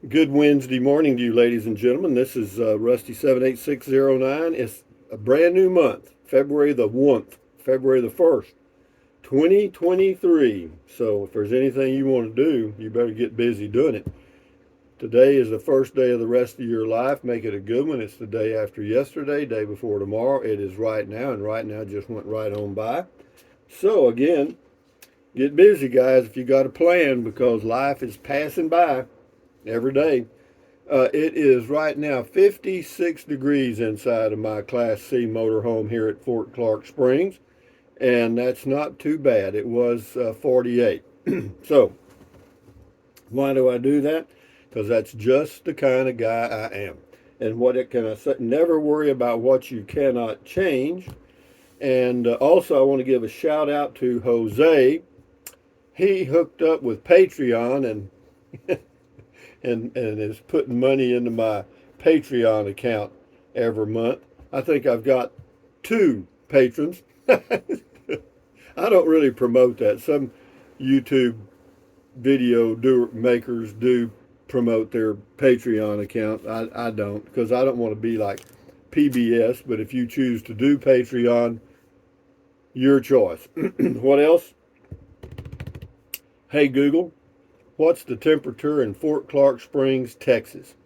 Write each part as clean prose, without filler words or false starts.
Good Wednesday morning to you, ladies and gentlemen. This is Rusty 78609. It's a brand new month, February the 1st, February the 1st, 2023. So if there's anything you want to do, you better get busy doing it. Today is the first day of the rest of your life. Make it a good one. It's the day after yesterday, day before tomorrow. It is right now, and right now just went right on by. So again, get busy, guys, if you got a plan, because life is passing by every day. It is right now 56 degrees inside of my Class C motorhome here at Fort Clark Springs, and that's not too bad. It was 48. So, why do I do that? Because that's just the kind of guy I am. And what it can I say? Never worry about what you cannot change. And also, I want to give a shout out to Jose. He hooked up with Patreon and is putting money into my Patreon account every month. I think I've got two patrons. I don't really promote that. Some YouTube video makers do promote their Patreon account. I don't, because I don't want to be like PBS, but if you choose to do Patreon, your choice. What else? Hey Google, what's the temperature in Fort Clark Springs, Texas?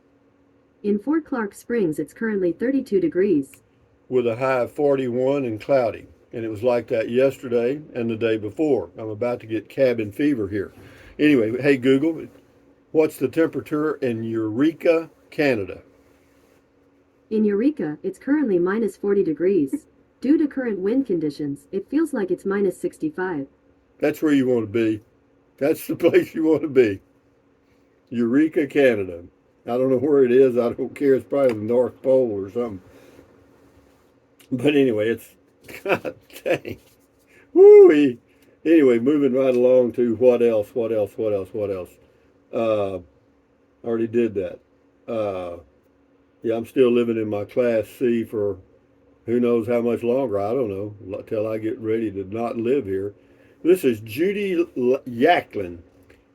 In Fort Clark Springs, it's currently 32 degrees. With a high of 41 and cloudy. And it was like that yesterday and the day before. I'm about to get cabin fever here. Anyway, hey Google, what's the temperature in Eureka, Canada? In Eureka, it's currently minus 40 degrees. Due to current wind conditions, it feels like it's minus 65. That's where you want to be. That's the place you want to be. Eureka, Canada. I don't know where it is. I don't care. It's probably the North Pole or something. But anyway, it's, God dang. Woo-wee. Anyway, moving right along to what else? I already did that. Yeah, I'm still living in my Class C for who knows how much longer. I don't know, till I get ready to not live here. This is Judy Yacklin.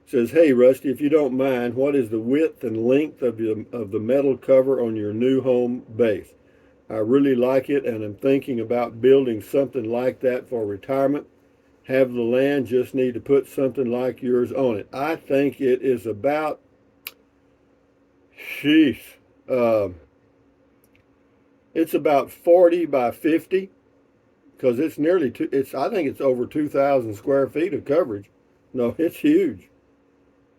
Says, hey Rusty, if you don't mind, what is the width and length of the metal cover on your new home base? I really like it, and I'm thinking about building something like that for retirement. Have the land, just need to put something like yours on it. I think it is about, sheesh, uh, it's about 40 by 50, because it's nearly I think it's over 2,000 square feet of coverage. No, it's huge.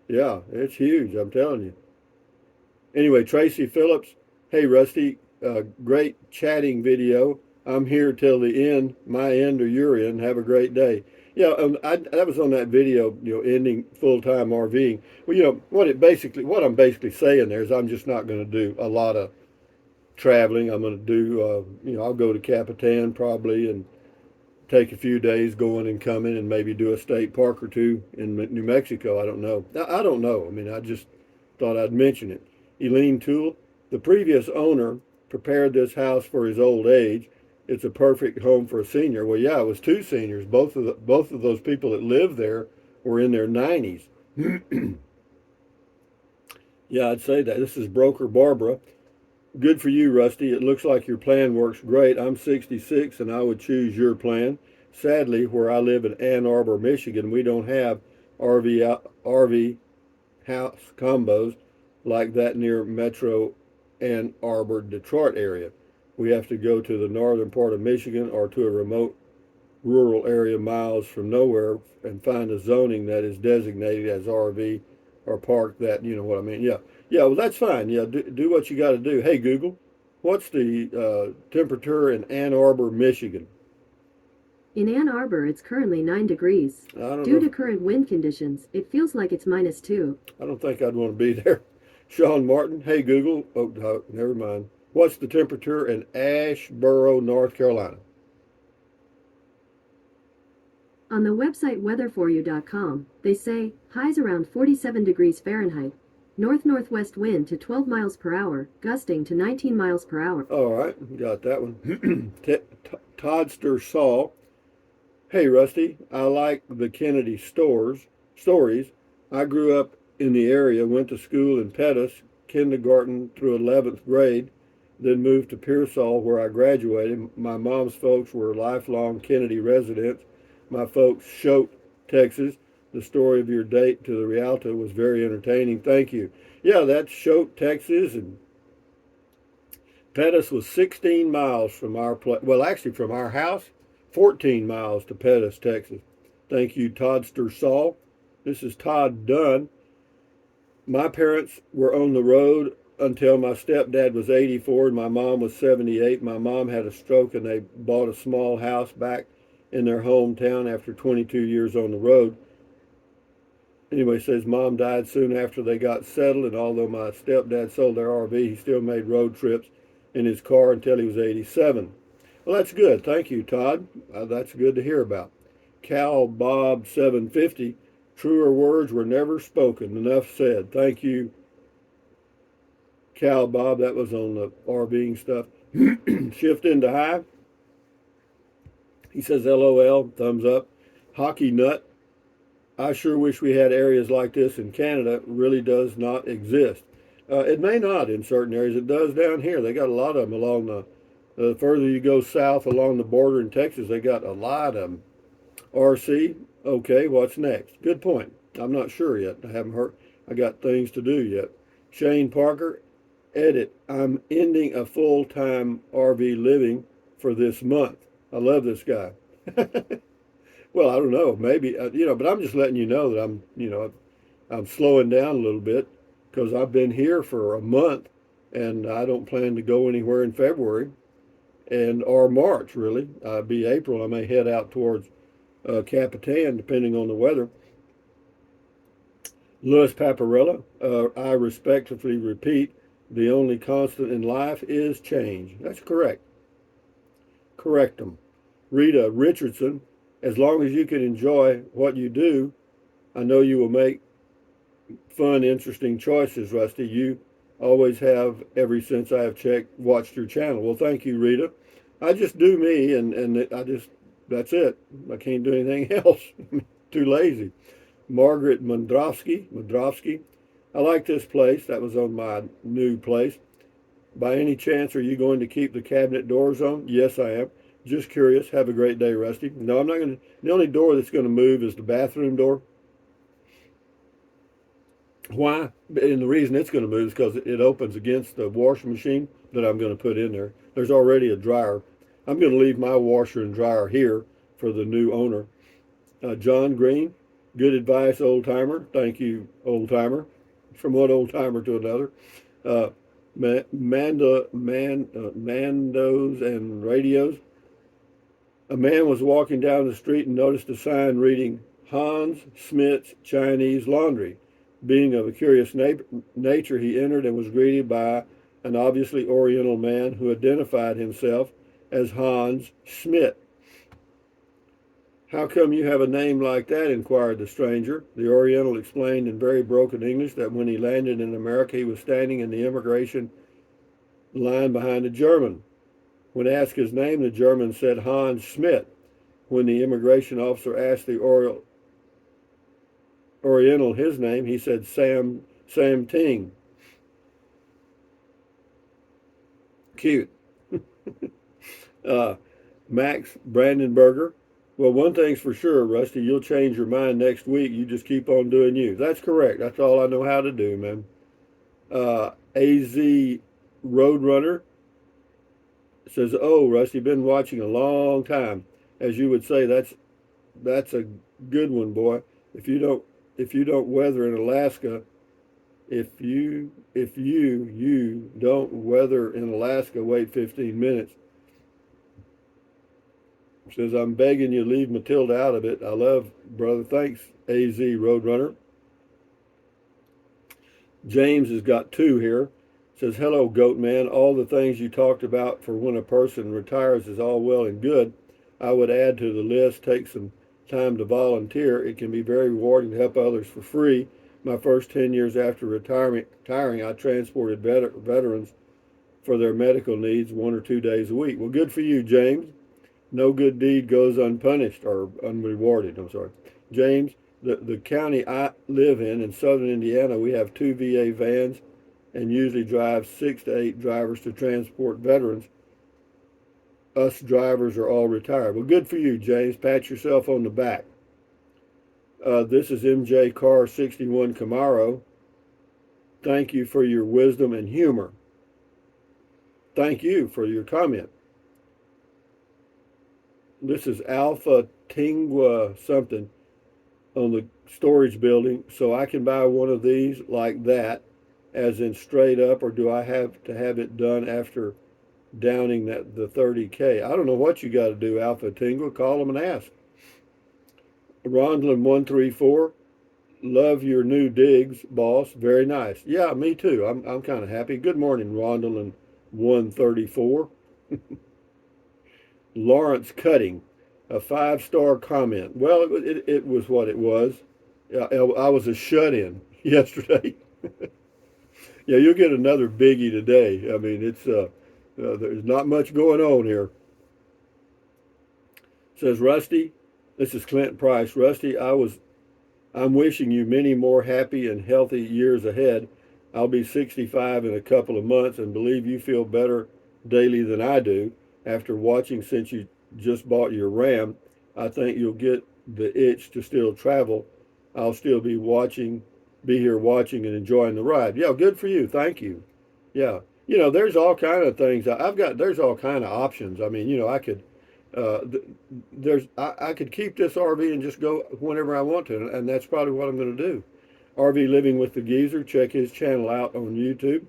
Yeah, it's huge, I'm telling you. Anyway, Tracy Phillips, hey Rusty, great chatting video. I'm here till the end, my end or your end. Have a great day. Yeah, that was on that video, ending full-time RVing. Well, what I'm basically saying there is I'm just not going to do a lot of traveling. I'm going to do, I'll go to Capitan probably and take a few days going and coming and maybe do a state park or two in New Mexico. I don't know. I don't know. I mean, I just thought I'd mention it. Eileen Toole, the previous owner prepared this house for his old age. It's a perfect home for a senior. Well, yeah, it was two seniors. Both of those people that lived there were in their 90s. Yeah, I'd say that. This is Broker Barbara. Good for you, Rusty. It looks like your plan works great. I'm 66 and I would choose your plan. Sadly, where I live in Ann Arbor, Michigan, we don't have RV house combos like that near Metro Ann Arbor, Detroit area. We have to go to the northern part of Michigan or to a remote rural area miles from nowhere and find a zoning that is designated as RV or park that, you know what I mean? Yeah. Yeah, well, that's fine. Yeah, do what you got to do. Hey, Google, what's the temperature in Ann Arbor, Michigan? In Ann Arbor, it's currently 9 degrees. I don't Due know. to current wind conditions, it feels like it's minus 2. I don't think I'd want to be there. Sean Martin, hey, Google. Oh, no, never mind. What's the temperature in Asheboro, North Carolina? On the website weatherforyou.com, they say, highs around 47 degrees Fahrenheit. North-northwest wind to 12 miles per hour, gusting to 19 miles per hour. All right, got that one. Toddster Saul. Hey, Rusty, I like the Kennedy stories. I grew up in the area, went to school in Pettus, kindergarten through 11th grade, then moved to Pearsall where I graduated. My mom's folks were lifelong Kennedy residents. My folks, Choate, Texas. The story of your date to the Rialto was very entertaining. Thank you. Yeah, that's Choate, Texas, and Pettus was 16 miles from our place. Well, actually, from our house, 14 miles to Pettus, Texas. Thank you, Toddster Saul. This is Todd Dunn. My parents were on the road until my stepdad was 84 and my mom was 78. My mom had a stroke and they bought a small house back in their hometown after 22 years on the road. Anyway, says mom died soon after they got settled, and although my stepdad sold their RV, he still made road trips in his car until he was 87. Well, that's good. Thank you, Todd. That's good to hear about. Cal Bob 750. Truer words were never spoken. Enough said. Thank you, Cal Bob. That was on the RVing stuff. Shift into high. He says LOL. Thumbs up. Hockey nut. I sure wish we had areas like this in Canada. It really does not exist. It may not in certain areas. It does down here. They got a lot of them along the further you go south along the border in Texas. They got a lot of them. RC, okay, what's next? Good point. I'm not sure yet. I haven't heard. I got things to do yet. Shane Parker, edit. I'm ending a full-time RV living for this month. I love this guy. Well, I don't know, maybe, but I'm just letting you know that I'm slowing down a little bit because I've been here for a month and I don't plan to go anywhere in February or March, really. Be April. I may head out towards Capitan, depending on the weather. Louis Paparella, I respectfully repeat, the only constant in life is change. That's correct. Correct them. Rita Richardson, as long as you can enjoy what you do, I know you will make fun, interesting choices, Rusty. You always have ever since I have watched your channel. Well, thank you, Rita. I just do me, and that's it. I can't do anything else. I'm too lazy. Margaret Mondrowski. I like this place. That was on my new place. By any chance, are you going to keep the cabinet doors on? Yes, I am. Just curious. Have a great day, Rusty. No, I'm not going to. The only door that's going to move is the bathroom door. Why? And the reason it's going to move is because it opens against the washing machine that I'm going to put in there. There's already a dryer. I'm going to leave my washer and dryer here for the new owner. John Green, good advice, old timer. Thank you, old timer. From one old timer to another. Mandos and radios. A man was walking down the street and noticed a sign reading Hans Smith's Chinese Laundry. Being of a curious nature, he entered and was greeted by an obviously Oriental man who identified himself as Hans Smith. How come you have a name like that? Inquired the stranger. The Oriental explained in very broken English that when he landed in America, he was standing in the immigration line behind a German. When asked his name, the German said Hans Smith. When the immigration officer asked the Oriental his name, he said Sam Ting. Cute. Max Brandenberger. Well, one thing's for sure, Rusty, you'll change your mind next week. You just keep on doing you. That's correct. That's all I know how to do, man. AZ Roadrunner says, "Oh, Rusty, been watching a long time. As you would say, that's a good one, boy. If you don't weather in Alaska, if you don't weather in Alaska, wait 15 minutes." Says, "I'm begging you, leave Matilda out of it. I love, brother. Thanks, AZ Roadrunner." James has got two here. Says, "Hello, Goat Man. All the things you talked about for when a person retires is all well and good. I would add to the list, take some time to volunteer. It can be very rewarding to help others for free. My first 10 years after retiring, I transported veterans for their medical needs 1 or 2 days a week." Well, good for you, James. No good deed goes unpunished or unrewarded. I'm sorry. James, The county I live in southern Indiana, we have 2 VA vans and usually drive 6 to 8 drivers to transport veterans. Us drivers are all retired. Well, good for you, James. Pat yourself on the back. This is MJ Car 61 Camaro. Thank you for your wisdom and humor. Thank you for your comment. This is Alpha Tingua something on the storage building. So I can buy one of these like that, as in straight up, or do I have to have it done after downing the 30K? I don't know what you got to do, Alpha Tingua. Call them and ask. Rondlin 134. Love your new digs, boss. Very nice. Yeah, me too. I'm kind of happy. Good morning, Rondlin 134. Lawrence Cutting, a 5-star comment. Well, it was what it was. I was a shut-in yesterday. Yeah, you'll get another biggie today. I mean, it's there's not much going on here. Says Rusty, this is Clint Price. Rusty, I'm wishing you many more happy and healthy years ahead. I'll be 65 in a couple of months and believe you feel better daily than I do. After watching since you just bought your Ram, I think you'll get the itch to still travel. I'll still be here watching and enjoying the ride. Yeah, good for you. Thank you. Yeah. There's all kind of things. There's all kind of options. I mean, I could, uh, I could keep this RV and just go whenever I want to, and that's probably what I'm going to do. RV Living with the Geezer. Check his channel out on YouTube.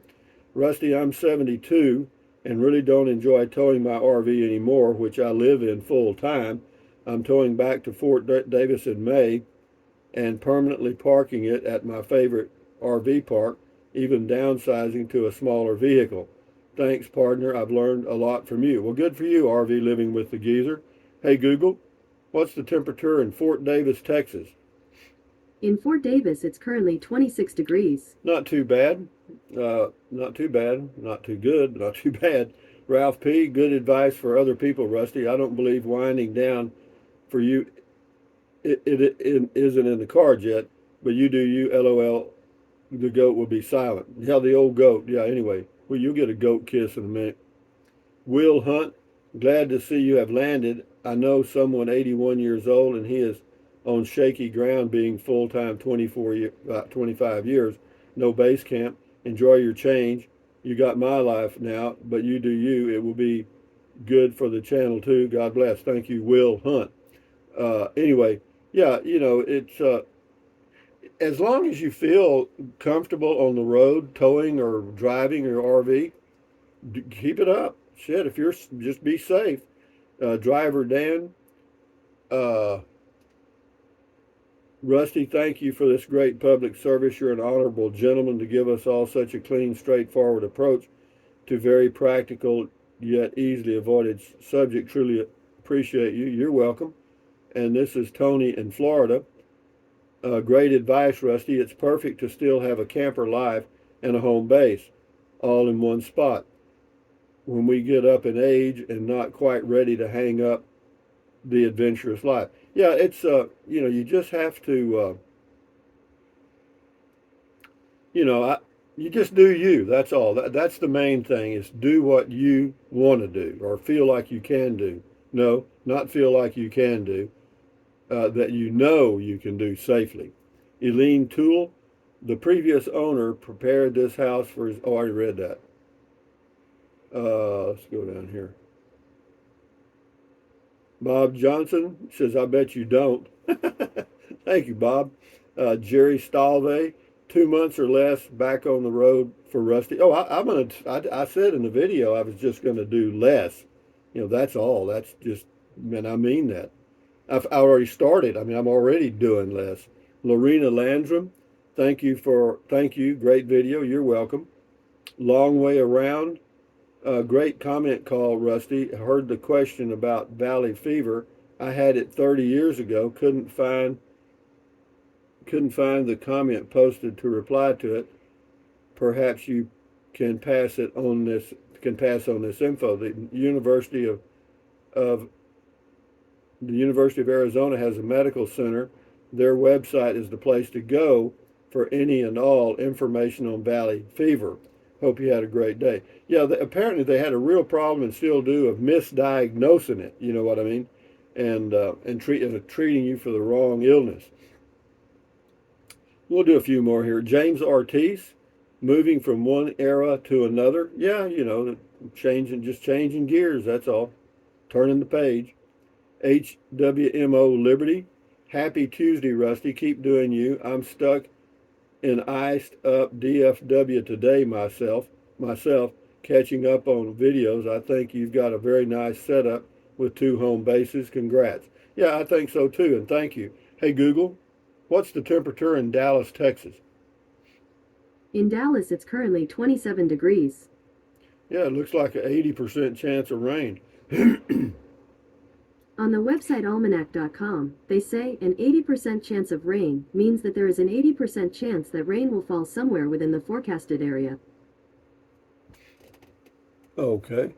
Rusty, I'm 72 and really don't enjoy towing my RV anymore, which I live in full time. I'm towing back to Fort Davis in May and permanently parking it at my favorite RV park, even downsizing to a smaller vehicle. Thanks, partner. I've learned a lot from you. Well, good for you, RV Living with the Geezer. Hey, Google, what's the temperature in Fort Davis, Texas? In Fort Davis, it's currently 26 degrees. Not too bad. Not too bad. Not too good. Not too bad. Ralph P., good advice for other people, Rusty. I don't believe winding down for you it isn't in the cards yet, but you do you, LOL. The goat will be silent. Yeah, the old goat. Yeah, anyway. Well, you'll get a goat kiss in a minute. Will Hunt, glad to see you have landed. I know someone 81 years old, and he is on shaky ground being full-time 25 years. No base camp. Enjoy your change. You got my life now, but you do you. It will be good for the channel too. God bless. Thank you, Will Hunt. Anyway, yeah, it's as long as you feel comfortable on the road, towing or driving your RV, keep it up. Shit, if you're just be safe. Driver Dan, Rusty, thank you for this great public service. You're an honorable gentleman to give us all such a clean, straightforward approach to very practical yet easily avoided subject. Truly appreciate you. You're welcome. And this is Tony in Florida. Great advice, Rusty. It's perfect to still have a camper life and a home base all in one spot. When we get up in age and not quite ready to hang up the adventurous life. Yeah, it's, you just have to, you just do you. That's all. That's the main thing, is do what you want to do or feel like you can do. No, not feel like you can do. That you can do safely. Eileen Toole, the previous owner prepared this house for his, oh, I already read that. Let's go down here. Bob Johnson says, I bet you don't. Thank you, Bob. Jerry Stalve, 2 months or less back on the road for Rusty. Oh, I said in the video I was just going to do less. That's all. That's just, and I mean that. I already started. I mean, I'm already doing less. Lorena Landrum, thank you. Great video. You're welcome. Long way around. Great comment call, Rusty. Heard the question about valley fever. I had it 30 years ago. Couldn't find the comment posted to reply to it. Perhaps you can pass on this info. The University of Arizona has a medical center Their website is the place to go for any and all information on valley fever. Hope you had a great day. Yeah, apparently they had a real problem and still do of misdiagnosing it. You know what I mean? And treating you for the wrong illness. We'll do a few more here. James Ortiz, moving from one era to another. Yeah, changing gears. That's all. Turning the page. HWMO Liberty. Happy Tuesday, Rusty. Keep doing you. I'm stuck in iced up DFW today myself, catching up on videos. I think you've got a very nice setup with 2 home bases. Congrats. Yeah, I think so too, and thank you. Hey Google, what's the temperature in Dallas, Texas? In Dallas, it's currently 27 degrees. Yeah, it looks like an 80% chance of rain. On the website almanac.com, they say an 80% chance of rain means that there is an 80% chance that rain will fall somewhere within the forecasted area. Okay.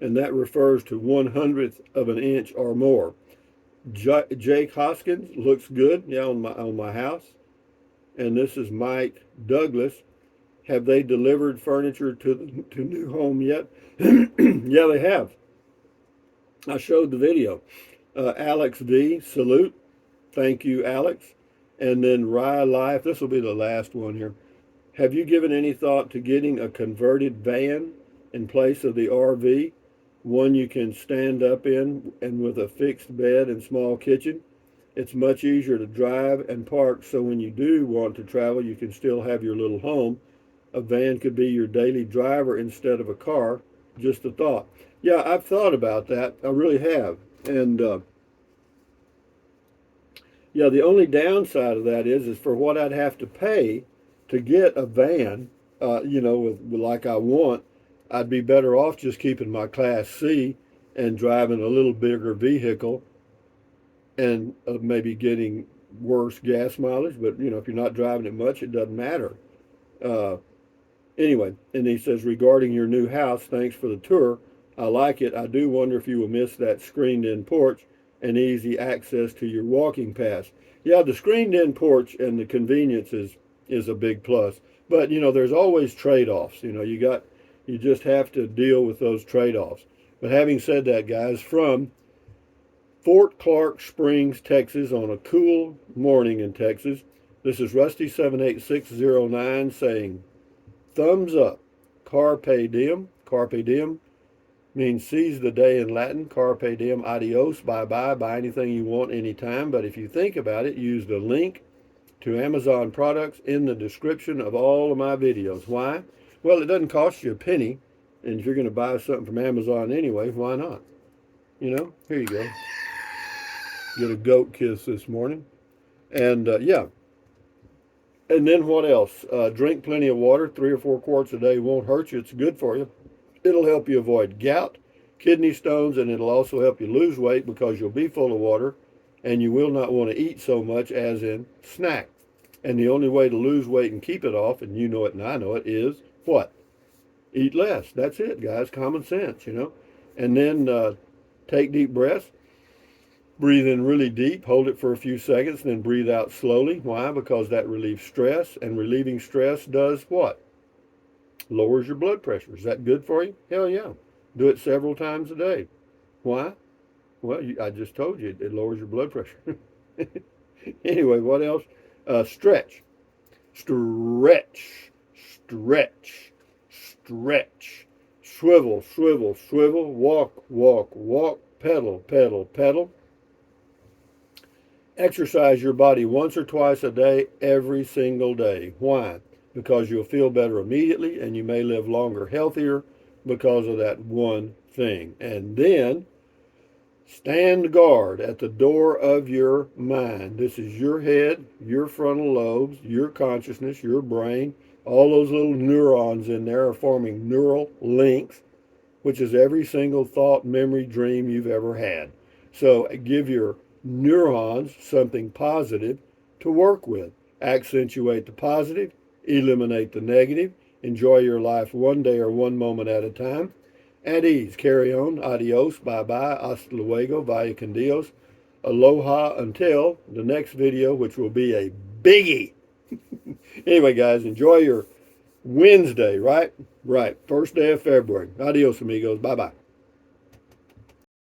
And that refers to 1/100th of an inch or more. Jake Hoskins looks good, yeah, on my house. And this is Mike Douglas. Have they delivered furniture to new home yet? Yeah, they have. I showed the video. Alex V, salute. Thank you, Alex. And then Rye Life, this will be the last one here. Have you given any thought to getting a converted van in place of the RV? One you can stand up in and with a fixed bed and small kitchen. It's much easier to drive and park, so when you do want to travel, you can still have your little home. A van could be your daily driver instead of a car. Just a thought. Yeah, I've thought about that. I really have. And yeah, the only downside of that is for what I'd have to pay to get a van, with like I want, I'd be better off just keeping my Class C and driving a little bigger vehicle and maybe getting worse gas mileage. But, if you're not driving it much, it doesn't matter. Anyway, and he says, regarding your new house, thanks for the tour. I like it. I do wonder if you will miss that screened-in porch and easy access to your walking paths. Yeah, the screened-in porch and the convenience is a big plus. But, there's always trade-offs. You just have to deal with those trade-offs. But having said that, guys, from Fort Clark Springs, Texas, on a cool morning in Texas, this is Rusty78609 saying, thumbs up. Carpe diem. Carpe diem means seize the day in Latin. Carpe diem, adios, bye-bye. Buy anything you want anytime. But if you think about it, use the link to Amazon products in the description of all of my videos. Why? Well, it doesn't cost you a penny. And if you're going to buy something from Amazon anyway, why not? Here you go. Get a goat kiss this morning. And yeah. And then what else? Drink plenty of water. 3 or 4 quarts a day won't hurt you. It's good for you. It'll help you avoid gout, kidney stones, and it'll also help you lose weight because you'll be full of water and you will not want to eat so much as in snack. And the only way to lose weight and keep it off, and you know it and I know it, is what? Eat less. That's it, guys. Common sense, And then take deep breaths. Breathe in really deep, hold it for a few seconds, then breathe out slowly. Why? Because that relieves stress, and relieving stress does what? Lowers your blood pressure. Is that good for you? Hell yeah. Do it several times a day. Why? Well, I just told you, it lowers your blood pressure. Anyway, what else? Stretch. Stretch. Stretch. Stretch. Swivel, swivel, swivel. Walk, walk, walk. Pedal, pedal, pedal. Exercise your body once or twice a day, every single day. Why? Because you'll feel better immediately and you may live longer, healthier because of that one thing. And then stand guard at the door of your mind. This is your head, your frontal lobes, your consciousness, your brain. All those little neurons in there are forming neural links, which is every single thought, memory, dream you've ever had. So give your neurons something positive to work with. Accentuate the positive, eliminate the negative, enjoy your life one day or one moment at a time. At ease, carry on, adios, bye-bye, hasta luego, vaya con Dios. aloha until the next video, which will be a biggie. Anyway, guys, enjoy your Wednesday, right? Right. First day of February. Adios, amigos. Bye-bye.